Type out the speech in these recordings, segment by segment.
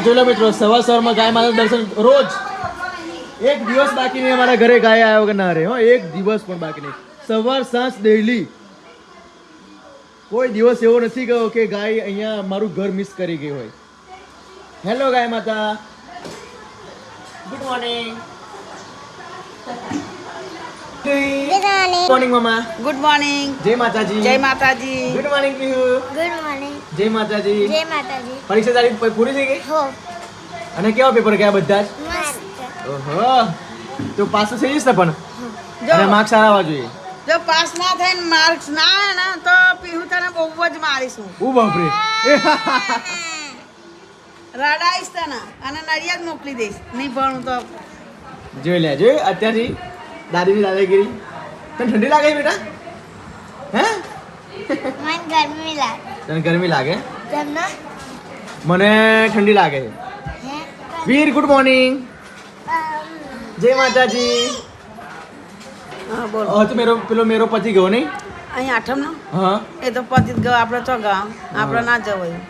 જોઈ લો મિત્રો, સવારમાં ગાય માતા દર્શન રોજ. એક દિવસ બાકી નહીં અમારા ઘરે ગાય આવ્યા વગર ના રહે. હો, એક દિવસ પણ બાકી નહીં. સવાર સાંજ ડેઈલી. કોઈ દિવસ એવો નથી ગયો કે ગાય અહીંયા મારું ઘર મિસ કરી ગઈ હોય. હેલો ગાય માતા, ગુડ મોર્નિંગ. ગુડ મોર્નિંગ મમ્મા. Good morning. જય માતાજી. જય માતાજી. Good morning Pihu. Good morning. જય માતાજી. જય માતાજી. પરીક્ષા તારીખ પૂરી થઈ ગઈ? હો, અને કેવા પેપર ગયા બધા જ? મસ્ત. ઓહો, તો પાસ તો થઈ જશે પણ. જો અને માર્ક્સ સારા આવવા જોઈએ. જો પાસ ના થાય ને માર્ક્સ ના આવે ને તો પીહુ તને બહુ જ મારીશું. ઓ બાપરે. રડાઈશ તને અને નડિયાદ મોકલી દઈશ નહીં ભણું તો. જોઈ લે, જોઈ અત્યારથી દાદીની દાદાગીરી. તને ઠંડી લાગે છે બેટા? હે? મને ગરમી લાગે. તને ગરમી લાગે? તમને? મને ઠંડી લાગે છે. હે? વીર ગુડ મોર્નિંગ. જય માતાજી. હા બોલો. તો પેલો મેરો પતિ ગયો નહીં? અહીં આઠમનો હા, એ તો પતિ જ ગયો, આપણે તો ગયા, આપણે ના જવાયું.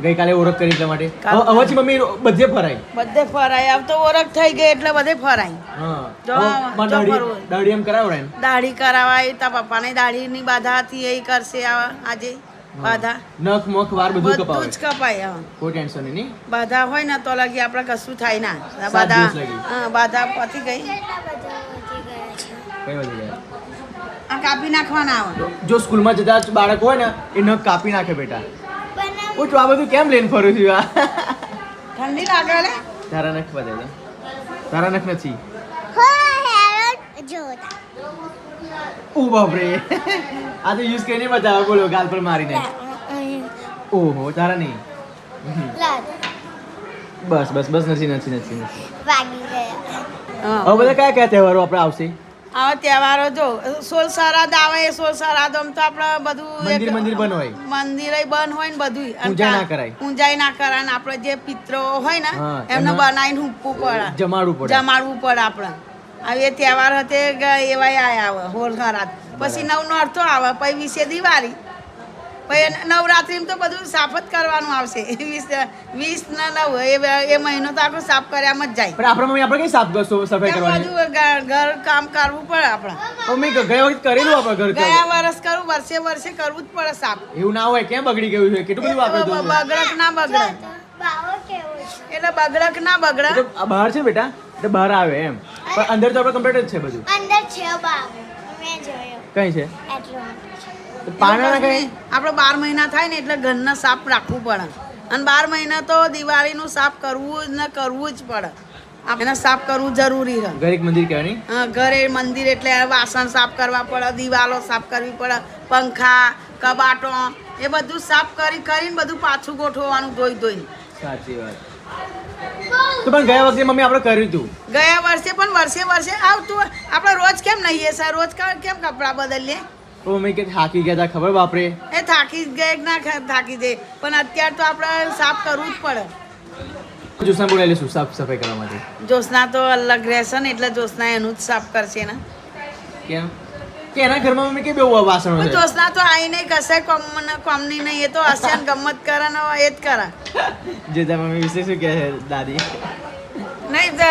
ગઈકાલે ઓળખ કરી એટલા માટે. કાલ- હવેથી મમ્મી બધે ફરાય. બધે ફરાય. આમ તો ઓળખ થઈ ગઈ એટલે બધે ફરાય. હા. જો, હવે જો દાઢી ફરવું. દાઢી એમ કરાવડે ને? દાઢી કરાવાય. તા પપ્પાની દાઢીની બાધા હતી એ કરશે આજે બાધા. નખ મખ વાર બધું બધું કપાવે. જ કપાય. હા. કોઈ ટેન્શન નહીં. બાધા હોય ને તો લગી આપણે કશું થાય ના. 7 બાધા દિવસ લાગી. હા, બાધા પતી ગઈ. કેટલા બધા વધી ગયા છે. કઈ વધી જાય. આ કાપી નાખવાના આવે. જો સ્કૂલમાં જતા જ બાળક હોય ને એ નખ કાપી નાખે બેટા. પણ હું તો આ બધું કેમ લઈને ફરું છું આ? ઠંડી લાગે લે. તારા નખ બતાવી દે. તારા નખ નથી. હો હેરોડ જોતા. ઓ બાપરે. આ તો યુઝ કરીને બતાવે. બોલો, ગાલ પર મારીને. ઓહો, તારા નહીં. લાદ બસ બસ બસ, નથી. વાગી ગયા. હા. હવે બધા કયા કયા તહેવારો આપણે આવશે? આવા તહેવારો જો સોળ સરાદ આવે એ સોળ સરાદમ તો આપણે બધું મંદિર બંધ હોય. મંદિરે બંધ હોય ને બધું. પૂજા ના કરાય. પૂજાય ના કરાય ને આપણે જે પિત્રો હોય ને હા, એમને એમના- બનાવીને હુંપવું પડે, જમાડવું પડે. જમાડવું પડે આપણે. હવે એ તહેવાર હતે એવાય આયા આવે હોળ સરાદ. પછી નવનો અર્થો આવે, પછી વિશે દિવાળી, પછી નવરાત્રીમાં તો બધું સાફ જ કરવાનું આવશે. 20 ના 9 એ મહિનો તો આખો સાફ કર્યામાં જ જાય. પણ આપણા મમ્મી આપણે કઈ સાફ કરશો? સફાઈ એમ કરવાની. બધું ઘર કામ કરવું પડે આપણે. મમ્મી ગયા વખત કરેલું આપણે ઘર કામ. ગયા વર્ષ કરું, વર્ષે કરવું જ પડે સાફ. એવું ના હોય, કેમ બગડી ગયું છે? કેટલું બધું વાપરે તું? બગડક ના બગડે, બાવો કેવો છે. એટલે બગડક ના બગડે. એ તો આ બહાર છે બેટા, એટલે બહાર આવે એમ. પણ અંદર તો આપણે કમ્પ્લીટ જ છે બધું. અંદર છે બાવો. મેં જોયો. કઈ છે? એટલું તો પાણા ના કઈ? આપણે 12 મહિના થાય ને એટલે ઘરના સાફ રાખવું પડે. અને 12 મહિના તો દિવાળીનું સાફ કરવું જ ને કરવું જ પડે. એને સાફ કરવું જરૂરી છે. ઘરે એક મંદિર કહેવાય નહીં? હા, ઘરે મંદિર એટલે વાસણ સાફ કરવા પડે, દિવાલો સાફ કરવી પડે, પંખા, કબાટો એ બધું સાફ કરીને બધું પાછું ગોઠવવાનું ધોઈને. સાચી વાત. તો પણ ગયા વખતે મમ્મી આપણે કર્યું હતું. ગયા વર્ષે પણ વર્ષે આવતું. આપણે રોજ કેમ નહીં સર? રોજ કેમ કપડાં બદલીએ? તો મમ્મી કે થાકી ગયા હતા, ખબર બાપરે. એ થાકી જ ગયે કે ના થાકી જાય, પણ અત્યારે તો આપણે સાફ કરવું જ પડે. જ્યોત્સના બોલાવી લઈશું સાફ સફાઈ કરવા માટે. જ્યોત્સના તો અલગ રહેશે ને એટલે જ્યોત્સના એનું જ સાફ કરશે ને. કેમ? કે એના ઘરમાં મમ્મી કે બહુ વાસણો પણ છે. જ્યોત્સના તો આવીને કશે કોમની નહીં, એ તો હશે ને ગમત કરે ને એ જ કરે. જે તારા મમ્મી વિશે શું કહે છે દાદી? નહીં તો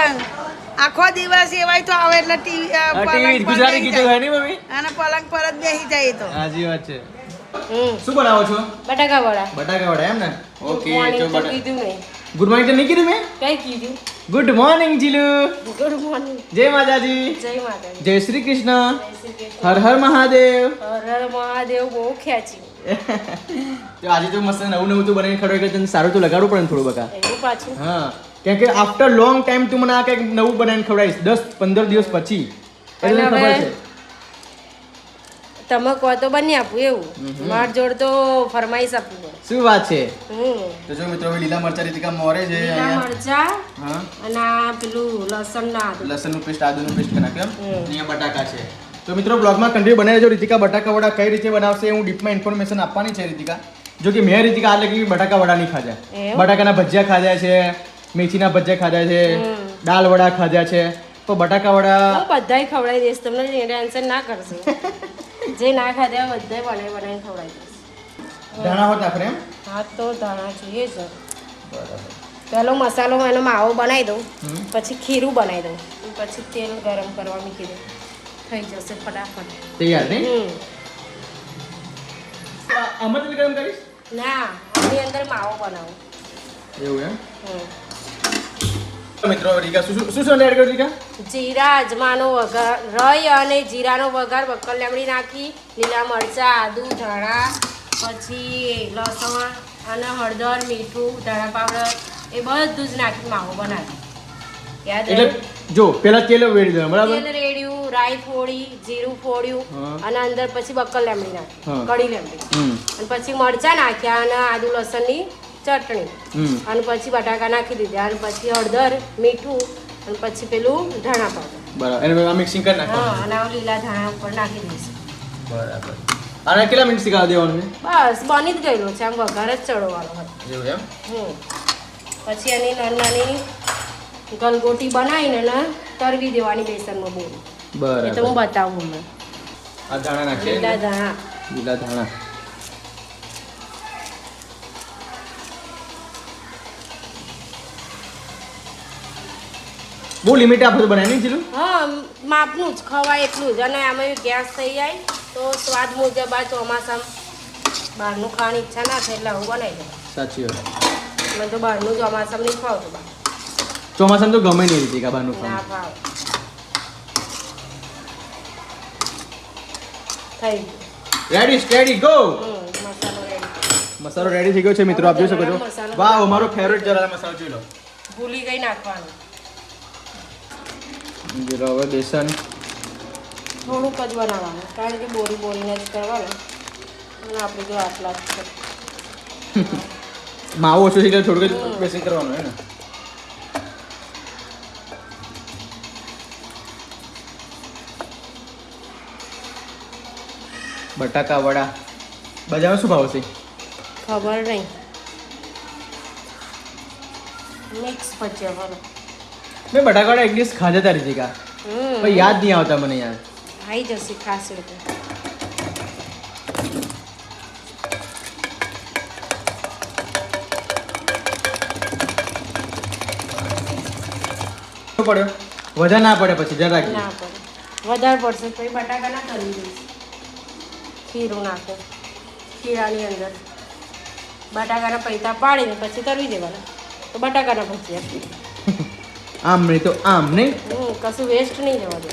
આખો દિવસ એવાય તો આવે એટલે ટીવી ગુજરાતી ગીતો હોય ને મમ્મી? અને પલંગ પર જ બેસી જાય એ તો. સાચી વાત છે. શું બનાવો છો? બટાકા વડા. બટાકા વડા એમ ને? ઓકે. મોર્નિંગ તો તો કીધું નહીં. ગુડ મોર્નિંગ તો નહીં કીધું મેં? કઈ કીધું? Good morning Jilu. Good morning. જય માતાજી. જય માતાજી. જય શ્રી કૃષ્ણ. જય શ્રી કૃષ્ણ. હર હર મહાદેવ. હર હર મહાદેવ બહુ ખેંચ્યું. તો આજે તો મસ્ત નવું તો બનાવીને ખડો એટલે તને સારું તો લગાડવું પડે ને થોડું બકા. એવું પાછું. હા, કેમ કે આફ્ટર લોંગ ટાઈમ તું મને આ કંઈક નવું બનાવીને ખવડાવીશ 10-15 દિવસ પછી. એટલે અને ખબર હવે છે. તમે કહો તો બની આપું એવું. માર જોડ તો ફરમાઈશ આપવું પડે. શું વાત છે? હમ તો જો મિત્રો હવે લીલા મરચા રીતિકા મોરે છે લીલા અહીંયા. મરચા હા, અને આ પેલું લસણ ના આદુ. લસણનું પેસ્ટ, આદુનું પેસ્ટ કરી નાખ્યું એમ. હમ. અહીંયા બટાકા છે. તો મિત્રો બ્લોગમાં કન્ટિન્યુ બનાવી દેજો. રીતિકા બટાકા વડા કઈ રીતે બનાવશે હું ડીપમાં ઇન્ફોર્મેશન આપવાની છે રીતિકા. જો કે મેં રીતિકા આ લગી બટાકા વડા નહીં ખાધા. એવું? બટાકાના ભજીયા ખાધા છે, મેથીના ભજીયા ખાધા છે, હમ. દાલ વડા ખાધા છે. તો બટાકા વડા હું બધાય ખવડાવી દઈશ તમને ટેન્શન ના કરશો. જે ના ખાધા બધાય બનાવીને ખવડાવી દઈશ. ધાણા હોત નાખે એમ. હા તો ધાણા જોઈએ જ. બરાબર. પહેલો મસાલો એનો માવો બનાવી દઉં હમ. પછી ખીરું બનાવી દઉં પછી તેલ ગરમ કરવા મૂકી દઉં થઈ જશે ફટાફટ તૈયાર નહીં હમ આમાં તેલ ગરમ કરીશ ના આની અંદર માવો બનાવું એવું એમ હમ. મિત્રો રીકા શું શું શું એડ કર્યું રીકા જીરા અજમાનો વઘાર રઈ અને જીરાનો વઘાર બક્કર લીમડી નાખી લીલા મરચાં આદુ ધાણા પછી લસણ અને હળદર મીઠું ધાણા પાવડર એ બધું જ નાખી માવો બનાવી યાદ એટલે રહ્યું? જો પેલા તેલ વેડી દેવાનું બરાબર તેલ રેડ્યું રાઈ ફોડી જીરું ફોડ્યું હા. અને અંદર પછી બક્કર લીમડી નાખી હા. કડી લીમડી હમ અને પછી મરચાં નાખ્યા અને આદુ લસણની ચટણી હમ અને પછી બટાકા નાખી દીધા અને પછી હળદર મીઠું અને પછી પેલું ધાણા પાવડર બરાબર એને મિક્સિંગ કરી નાખવાનું હા અને આ લીલા ધાણા ઉપર નાખી દઈશું બરાબર આને કેટલા મિનિટ શીખવા દેવાનું છે બસ બની જ ગયેલું છે આમ વઘાર જ ચડવાનો હતો એવું એમ પછી એની નાની ગલગોટી બનાવીને ને તરવી દેવાની બેસનમાં બોરી એ તો હું બરાબર બતાવું હમણાં આ ધાણા નાખીએ લીલા ધાણા લીલા ધાણા બહુ લિમિટ આપણે બનાવી નહીં ચીલું હા માપનું જ ખવાય એટલું જ અને આમાં ગેસ થઈ જાય તો સ્વાદ મુજબ આ ચોમાસામાં બહારનું ખાવાની ઈચ્છા ના થાય એટલે આવું બનાવી દઉં સાચી વાત મને તો બહારનું ચોમાસામાં નહીં ખાવતું બહાર ચોમાસામાં તો ગમે નહીં રીતિકા બહારનું ના ખાવાનું ભાવ થઈ ગયું રેડી સ્ટેડી ગો મસાલો રેડી મસાલો રેડી થઈ ગયો છે મિત્રો આપ જોઈ શકો છો મસાલો વાહ અમારો ફેવરેટ જરા મસાલો જોઈ લો ભૂલી ગઈ નાખવાનું જીરો હવે બેસન થોડુંક જ બનાવવાનું કારણ કે બોરી બોરીને જ કરવાનું અને આપણે જો આટલા જ છે માવો ઓછો છે એટલે થોડુંક જ બેસન કરવાનું હે ને બટાકા વડા બજારમાં શું ભાવ છે ખબર નહીં મિક્સ ભજીયા વાળો મેં બટાકા વડા એક દિવસ ખાધા હતા રીતિકા પણ યાદ નહીં આવતા મને યાર આવી જશે ખાસ રીતે શું પડ્યો વધારે ના પડે પછી જરા રાખી ના પડે વધારે પડશે તો બટાકા ના કરી દઈશ ખીરું નાખો ખીરાની અંદર બટાકાના પૈતા પાડીને પછી તરવી દેવાના તો બટાકાના ભજીયા આમ નહીં તો આમ નહીં કશું વેસ્ટ નહીં જવા દે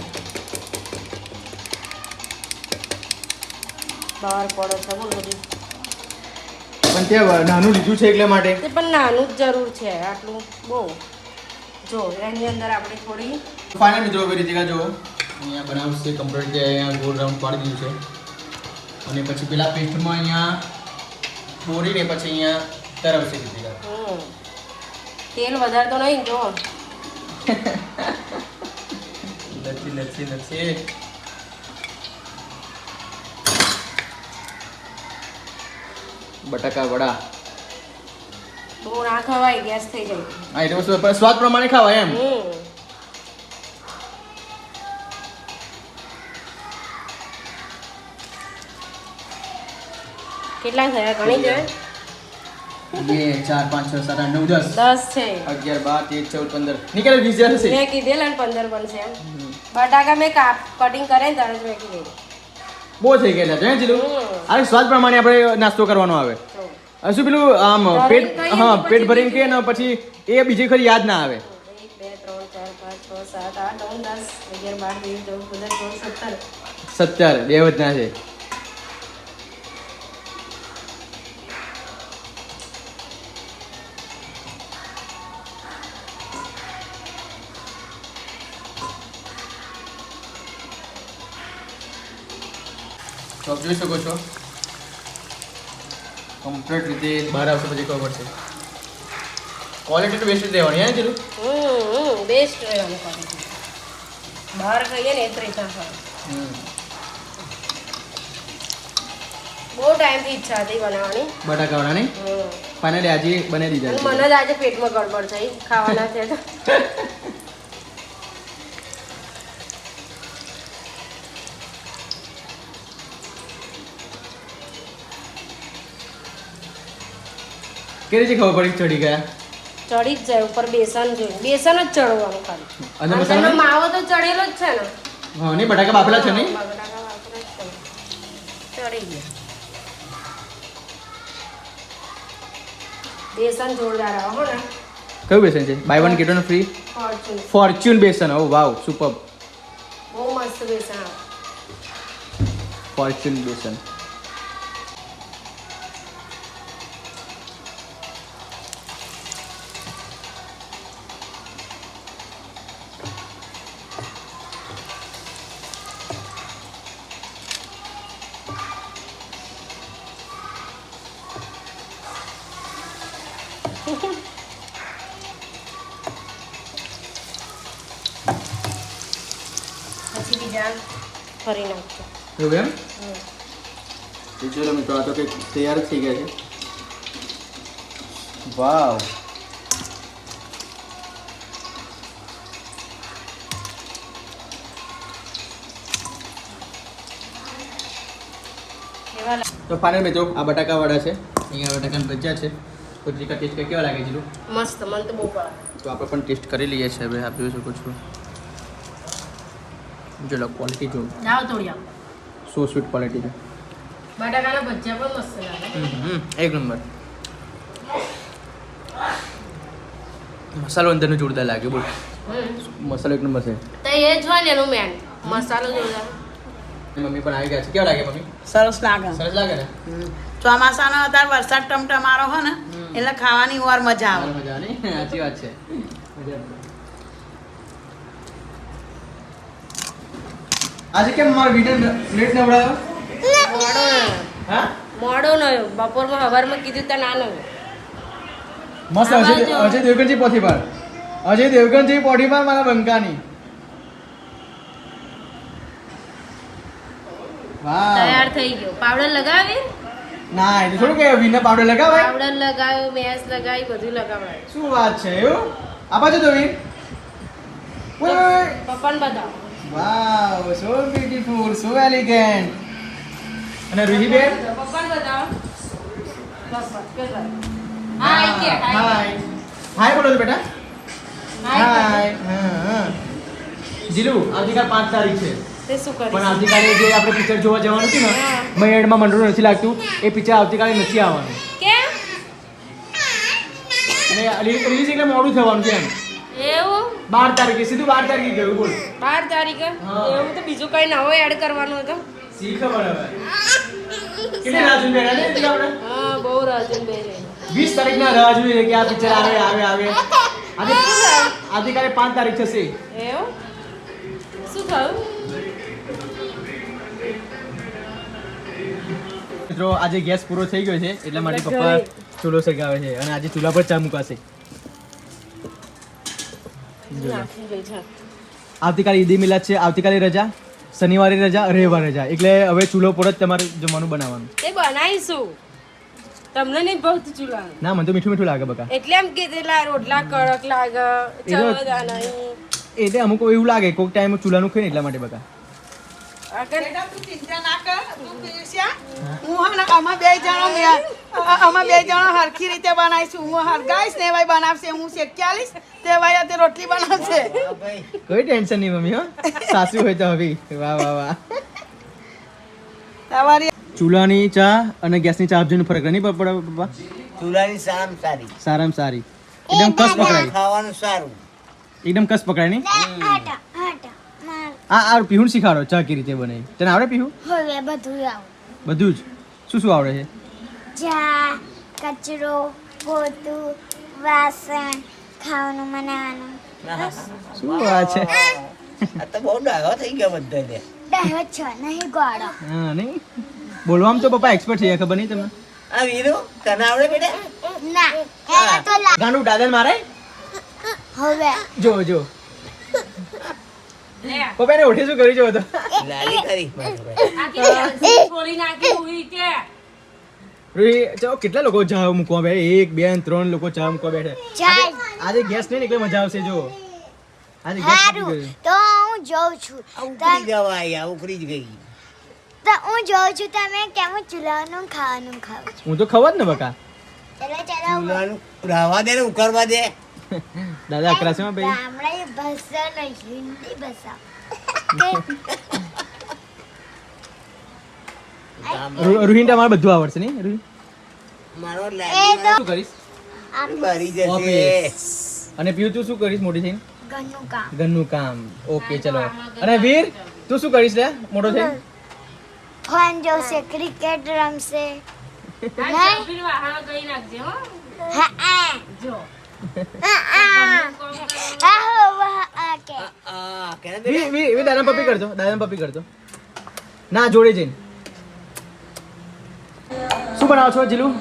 બહાર પડો છે બોલ બધી પણ ત્યાં નાનું લીધું છે એટલે માટે તે પણ નાનું જ જરૂર છે આટલું બહુ જો એની અંદર આપણે થોડી ફાઇનલ મિત્રો કરી દીધા જો અહીંયા બનાવશે કમ્પ્લીટ જે અહીંયા ગોળ રાઉન્ડ પાડી દીધું છે અને પછી પેલા પેસ્ટમાં અહીંયા બોરીને પછી અહીંયા તરવશે દીધા તેલ વધારે તો નહીં જો લચ્છી લચ્છી લચ્છી બટાકા વડા બહુ ના ખવાય ગેસ થઈ જાય હા એટલે વસ્તુ પણ સ્વાદ પ્રમાણે ખાવાય એમ કેટલા થયા ગણી જાય 2 4 5 6 7 8 9 10 10 છે 11 12 13 14 15 નીકળે 20 હશે મેં કીધેલા ને 15 બનશે એમ બટાકા મેં કટિંગ કરે ને ત્યારે જ મેં કીધેલું બહુ થઈ ગયેલા છે જીલું આ સ્વાદ પ્રમાણે આપણે નાસ્તો કરવાનો આવે તો હવે શું પેલું આમ પેટ કહીએ હા ને પેટ પછી ભરીને કે ને પછી એ બીજી ખરી યાદ ના આવે 1 2 3 4 5 6 7 8 9 10 11 12 13 14 15 16 17 બે વધના છે તો આપ જોઈ શકો છો કમ્પ્લીટ રીતે બહાર આવશે પછી ખબર પડશે ક્વોલિટી તો બેસ્ટ દેવાની હે જીલું બેસ્ટ રહેવાનું ક્વોલિટી બહાર ખાઈએ ને એ જ રહેતા ખાય બહુ ટાઈમથી ઈચ્છા હતી બનાવવાની બટાકા વડાની ફાઇનલી આજે બનાવી દીધા અને મને જ આજે પેટમાં ગડબડ થઈ ખાવાના છે તો કે રીતે ખબર પડી ચડી ગયા ચડી જ જાય ઉપર બેસન જોઈએ બેસન જ ચડવાનું ખાલી અને અને મસાલા તેનો માવો તો ચડેલો જ છે ને હા નહીં બટાકા બાફેલા છે નહીં બટાકા વાપરે જ છે. ચડી ગયા બેસન જોરદાર આવે હો ને કયું બેસન છે buy one get one free Fortune Fortune બેસન ઓ વાવ સુપર બહુ મસ્ત બેસન આવે ફોર્ચ્યુન બેસન પછી બીજા ફરી નાખજો એવું એમ તો ચલો મિત્રો આ તો કંઈક તૈયાર જ થઈ ગયા છે વાવ કેવા લાગે? તો ફાઇનલ મિત્રો આ બટાકા વડા છે અહીંયા બટાકાના ભજીયા છે તો ત્રિકા ટેસ્ટ કેવા લાગે છે મસ્ત મને તો બહુ ભાવે તો આપણે પણ ટેસ્ટ કરી લઈએ છીએ હવે આપ જોઈ શકો છો ચલો ક્વોલિટી જો જાઓ તોડી આવો સો સ્વીટ ક્વોલિટી છે બટાકાના ભજીયા પણ મસ્ત લાગે એક નંબર મસાલો અંદરનો જોરદાર લાગે બોલ મસાલો એક નંબર છે તો એ જ હોય ને એનું મેન મસાલો જોરદાર મમ્મી પણ આવી ગયા છે કેવા લાગે મમ્મી સરસ લાગે સરસ લાગે ને ચોમાસાનો અત્યારે વરસાદ ટમટમારો હોય ને એટલે ખાવાની વાર મજા આવે મજા નહીં સાચી વાત છે આજે કેમ મારો વિડિયો લેટ નવડાયો મોડો નયો હા મોડો નયો બપોરમાં સવારમાં કીધું તો ના નયો મસ્ત અજય દેવગનજી પોથી પર અજય દેવગનજી પોથી પર મારા બંકાની વાહ તૈયાર થઈ ગયો પાવડર લગાવી ના એ તો થોડું કે વિને પાવડર લગાવાય પાવડર લગાવ્યો મેસ લગાવી બધું લગાવાય શું વાત છે એવું આ બાજુ તો વિન ઓય પપ્પાને બતાવો વાવ સો બ્યુટીફુલ સો એલિગન્ટ અને રૂહીબેન પપ્પાને બતાવો બસ બસ કર હાય કે હાય હાય બોલો છો બેટા હાય હા જીલુ આવતીકાલ 5 તારીખ છે તે શું પણ કરીશ આવતીકાલે જે આપણે પિક્ચર જોવા જવાનું છે ને હા. મહેડમાં મંડળ નથી લાગતું એ પિક્ચર આવતીકાલે નથી આવવાનું કેમ અને રિલીઝ એટલે મોડું થવાનું છે એમ એવું 12 તારીખે સીધું 12 તારીખે ગયું બોલ 12 તારીખે હા. એવું તો બીજું કઈ નવો એડ કરવાનો હતો સી ખબર હવે કેટલી રાહ જોઈ બેઠા ને હજી આપણે હા બહુ રાજન બે રે 20 તારીખના રાહ જોઈએ કે આ પિક્ચર આવે આજે આવતીકાલે 5 તારીખ થશે એવું શું થયું મિત્રો આજે ગેસ પૂરો થઈ ગયો છે એટલા માટે પપ્પા ચૂલો સળગાવે છે અને આજે ચૂલા પર ચા મુકાશે નાખી ગઈ છે આવતીકાલે ઈદી મિલાદ છે આવતીકાલે રજા શનિવારે રજા રવિવારે રજા એટલે હવે ચૂલો પર જ તમારે જમવાનું બનાવવાનું તે બનાવીશું તમને નહીં ભાવતું ચૂલાનું ના મને તો મીઠું મીઠું લાગે બકા એટલે એમ કીધેલા રોટલા કડક લાગે તો- ચવદા નહીં એટલે અમુક એવું લાગે કોઈક ટાઈમ ચૂલાનું ખાઈને એટલા માટે બકા અગર બેટા, તું ચિંતા ના કર તું પીરસ્યા. હું હે ને અમે બે જણા હરખી રીતે બનાવીશું હું હરગાઈશ ને ભાઈ બનાવશે હું શેક્યાલીશ તે ભાઈ તે રોટલી બનાવશે કોઈ ટેન્શન નહીં મમ્મી હો સાસુ હોય તો હવે વાહ વાહ વાહ તમારી ચૂલાની ચા અને ગેસની ચા આપજો ફરક નહીં પડે પપ્પા ચૂલાની સારામાં સારી સારામાં સારી એકદમ કસ પકડાય ખાવાનું સારું એકદમ કસ પકડાય નહીં હટા હટા માર આ પીહું શીખાડો ચા કેવી રીતે બને તને આવડે પીહું હવે બધું આવું બધું જ શું શું આવડે છે ચા કચરો પોતું વાસણ ખાવાનું બનાવવાનું શું વાત છે આ તો બહુ ડાઘો થઈ ગયો બધા તે ડાયો છો નહીં ગોળો હા નહીં બોલવામાં તો પપ્પા એક્સપર્ટ છે ખબર નહીં તમને આ વીરુ તને આવડે બેટા ના એને તો ગાંડું દાદા મારે હવે જો જો પપ્પા એને ઓઠે શું કરી જો તો લાલી કરી ખોલી નાખી ઉઈ તે રૂહી ચાલો કેટલા લોકો ચા મૂકવા બે 1 2 3 લોકો ચા મૂકવા બેઠે ચાલ આજે ગેસ નહીં ને એટલે મજા આવશે જો આજે ગેસ સારું તો હું જોઉં છું ઉકળી જવાય ઉકળી જ ગઈ તો હું જોઉં છું તમે કેમ ચૂલાનું ખાવાનું ખાવ છો હું તો ખબર ને બકા ચલો ચલો ચૂલાનું રહેવા દે ને ઉકળવા દે. દાદા અકરાશીમાં ભાઈ ગામડાની ભાષા નહીં હિન્દી ભાષા રૂહીન તમારે બધું આવડશે નહીં રૂહીન મારો એ લાડી તો શું કરીશ ભરી જશે. ઓફિસ. અને પીવું તું શું કરીશ મોટી થઈને ઘરનું કામ ઘરનું કામ ઓકે ચલો અને વીર તું શું કરીશ લે મોટો થઈને ફોન જોશે ક્રિકેટ રમશે આ સભી વાહણ ગઈ નાખજે હો હા જો કે આ કે ને વીર વીર વીર દાદા પપ્પી કરજો ના જોડે જઈને શું બનાવો છો જીલું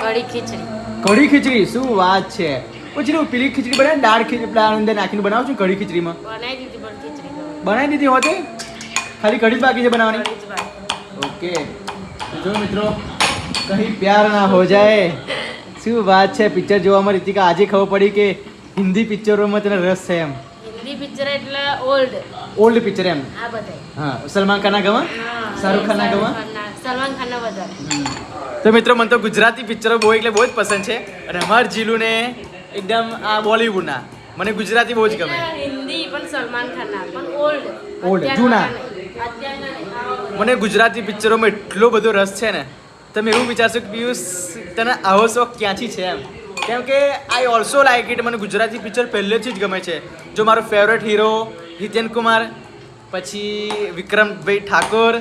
કઢી ખીચડી કઢી ખીચડી શું વાત છે ઓ જીલું પેલી ખીચડી બનાવે દાળ ખીચડી અંદર નાખીને બનાવો છો કઢી ખીચડીમાં બનાવી દીધી પણ ખીચડી તો. બનાવી દીધી હોતે ખાલી કઢી જ બાકી છે બનાવવાની કઢી જ બાકી. ઓકે તો જો મિત્રો કहीं प्यार ना हो जाए શું વાત છે પિક્ચર જોવામાં રીતિકા આજે ખબર પડી કે હિન્દી પિક્ચરોમાં તને રસ છે એમ હિન્દી પિક્ચર એટલે ઓલ્ડ ઓલ્ડ પિક્ચર એમ આ બધાય. હા સલમાન ખાનના ગમા હા, શાહરુખ ખાનના ગમા સલમાન ખાનના વધારે. તો મિત્રો મને તો ગુજરાતી પિક્ચરો બહુ એટલે બહુ જ પસંદ છે અને અમાર જીલુને એકદમ આ બોલિવૂડના મને ગુજરાતી બહુ જ ગમે એટલે હિન્દી પણ સલમાન ખાનના પણ ઓલ્ડ Old, જૂના. અત્યારના મને ગુજરાતી પિક્ચરોમાં એટલો બધો રસ છે ને તમે એવું વિચારશો કે પિયુષ તને આવો શોખ ક્યાંથી છે એમ કેમ કે આઈ ઓલ્સો લાઈક ઇટ મને ગુજરાતી પિક્ચર પહેલેથી જ ગમે છે જો મારો ફેવરેટ હીરો હિતેન કુમાર પછી વિક્રમભાઈ ઠાકોર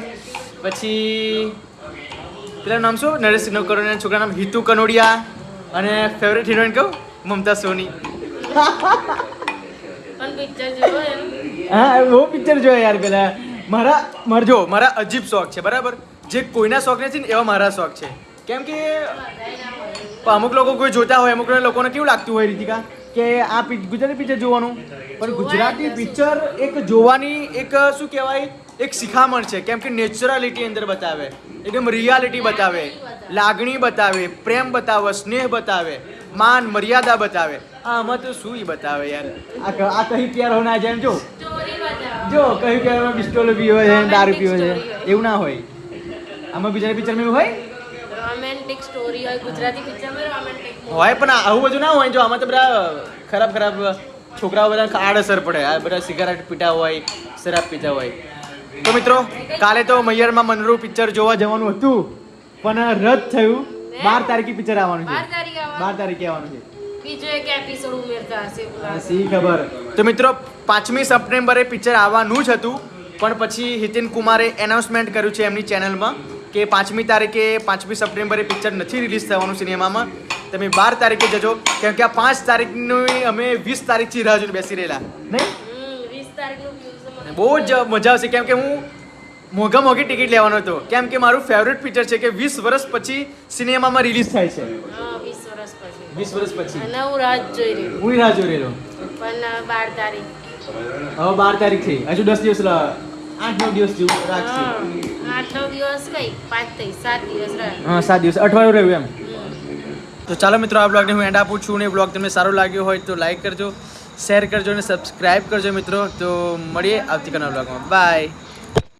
પછી પેલા નામ શું નરેશ નવકરોના છોકરા નામ હિતુ કનોડિયા અને ફેવરેટ હિરોઈન કહું મમતા સોની પણ પિક્ચર જોવો એમ હા બહુ પિક્ચર જોયા યાર પેલા મારા અજીબ શોખ છે બરાબર જે કોઈના શોખ નથી ને એવા મારા શોખ છે કેમ કે અમુક લોકો કોઈ જોતા હોય અમુક લોકોને કેવું લાગતું હોય રીતિકા કે આ ગુજરાતી પિક્ચર જોવાનું પણ ગુજરાતી પિક્ચર એક જોવાની એક શું કહેવાય એક શિખામણ છે કેમ કે નેચરલિટી અંદર બતાવે એકદમ રિયાલિટી બતાવે લાગણી બતાવે પ્રેમ બતાવે સ્નેહ બતાવે માન મર્યાદા બતાવે આમાં તો શું ઈ બતાવે યાર આ કहीं પ્યાર હોના જેમ જો સ્ટોરી બતાવો. જો કहीं પ્યારમાં પિસ્તોલ પીવો છે દારૂ પીવો છે એવું ના હોય આમાં બીજા પિક્ચરમાં એવું હોય રોમેન્ટિક સ્ટોરી હોય ગુજરાતી પિક્ચરમાં રોમેન્ટિક હોય પણ આવું બધું ના હોય જો આમાં તો બધા ખરાબ છોકરાઓ બધા આડઅસર પડે આ બધા સિગારેટ પીતા હોય શરાબ પીતા હોય તો મિત્રો કાલે તો મૈયરમાં મનરૂ પિક્ચર જોવા જવાનું હતું પણ રદ થયું 12 તારીખે પિક્ચર આવવાનું છે 12 તારીખે આવવાનું? 12 તારીખે આવવાનું છે બીજો એક એપિસોડ ઉમેરતા હશે એવું હા, લાગે. સી ખબર તો મિત્રો 5મી સપ્ટેમ્બરે પિક્ચર આવવાનું જ હતું પણ પછી હિતેન કુમારે એનાઉન્સમેન્ટ કર્યું છે એમની ચેનલમાં કે 5મી તારીખે 5મી સપ્ટેમ્બરે પિક્ચર નથી રિલીઝ થવાનું સિનેમામાં તમે 12 તારીખે જજો કેમ કે આ 5 તારીખની અમે 20 તારીખથી રાહ જોઈને બેસી રહેલા નહીં 20 તારીખનું views મને બહુ જ મજા આવશે કેમ કે હું મોંઘી ટિકિટ લેવાનો હતો કેમ કે મારું ફેવરેટ પિક્ચર છે કે 20 વર્ષ પછી સિનેમામાં રિલીઝ થાય છે હા 20 વર્ષ પછી 20 વર્ષ પછી અને હું રાહ જ જોઈ રહી હું રાહ જોઈ રહેલો પણ 12 તારીખ હવે 12 તારીખથી હજુ 10 દિવસ 8-9 દિવસ જેવું રાખશે 8-9 દિવસ કઈ 5 થઈ 7 દિવસ રહ્યા. હા 7 દિવસ અઠવાડિયું રહ્યું એમ તો ચાલો મિત્રો આ બ્લોગને હું એન્ડ આપું છું ને બ્લોગ તમને સારો લાગ્યો હોય તો લાઈક કરજો શેર કરજો અને સબસ્ક્રાઈબ કરજો મિત્રો તો મળીએ આવતીકાલના બ્લોગમાં બાય